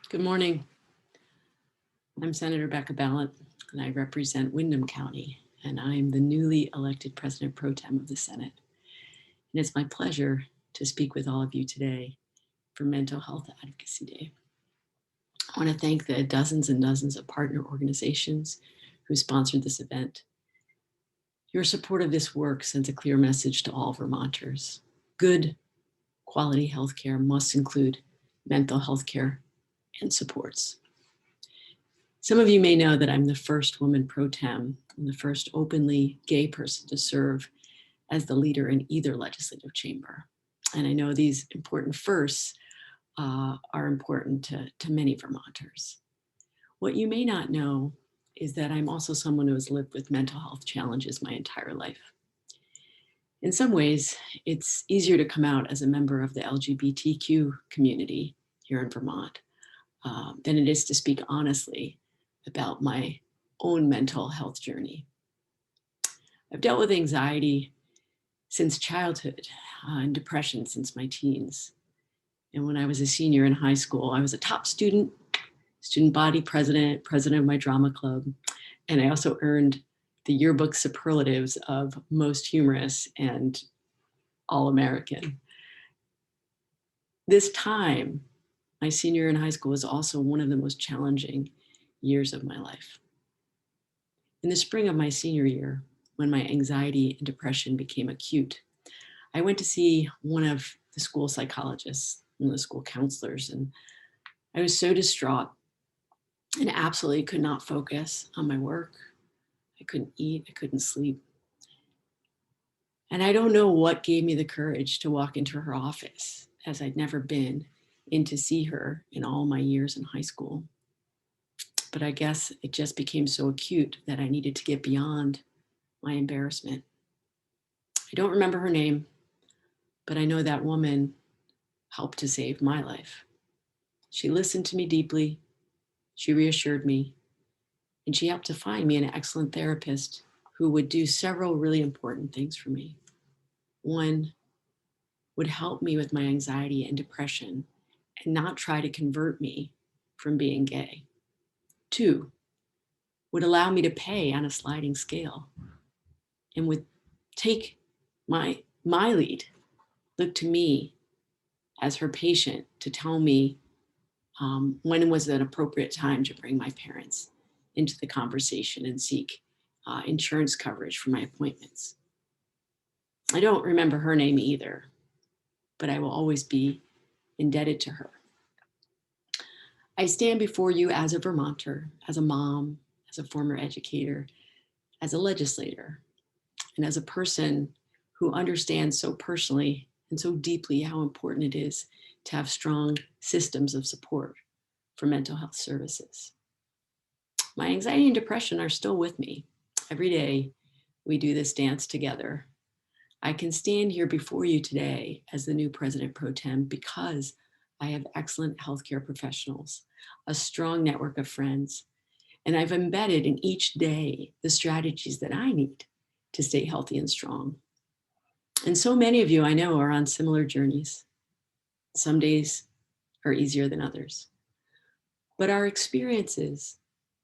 Good morning. I'm Senator Becca Balint, and I represent Windham County, and I'm the newly elected President Pro Tem of the Senate. And it's my pleasure to speak with all of you today for Mental Health Advocacy Day. I want to thank the dozens and dozens of partner organizations who sponsored this event. Your support of this work sends a clear message to all Vermonters. Good quality healthcare must include mental health care and supports. Some of you may know that I'm the first woman pro tem and the first openly gay person to serve as the leader in either legislative chamber. And I know these important firsts are important to many Vermonters. What you may not know is that I'm also someone who has lived with mental health challenges my entire life. In some ways, it's easier to come out as a member of the LGBTQ community here in Vermont than it is to speak honestly about my own mental health journey. I've dealt with anxiety since childhood and depression since my teens. And when I was a senior in high school, I was a top student, student body president, president of my drama club, and I also earned the yearbook superlatives of most humorous and all-American. This time, my senior year in high school was also one of the most challenging years of my life. In the spring of my senior year, when my anxiety and depression became acute, I went to see one of the school psychologists, one of the school counselors, and I was so distraught and absolutely could not focus on my work. I couldn't eat, I couldn't sleep. And I don't know what gave me the courage to walk into her office, as I'd never been in to see her in all my years in high school. But I guess it just became so acute that I needed to get beyond my embarrassment. I don't remember her name, but I know that woman helped to save my life. She listened to me deeply, she reassured me, and she helped to find me an excellent therapist who would do several really important things for me. One, would help me with my anxiety and depression and not try to convert me from being gay. Two, would allow me to pay on a sliding scale and would take my lead, look to me as her patient to tell me when was an appropriate time to bring my parents into the conversation and seek insurance coverage for my appointments. I don't remember her name either, but I will always be indebted to her. I stand before you as a Vermonter, as a mom, as a former educator, as a legislator, and as a person who understands so personally and so deeply how important it is to have strong systems of support for mental health services. My anxiety and depression are still with me. Every day we do this dance together. I can stand here before you today as the new President Pro Tem because I have excellent healthcare professionals, a strong network of friends, and I've embedded in each day the strategies that I need to stay healthy and strong. And so many of you I know are on similar journeys. Some days are easier than others. But our experiences,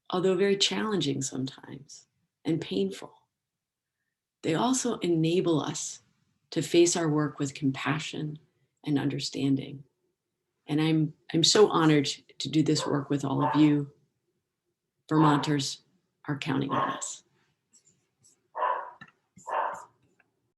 although very challenging sometimes and painful, they also enable us to face our work with compassion and understanding. And I'm so honored to do this work with all of you. Vermonters are counting on us.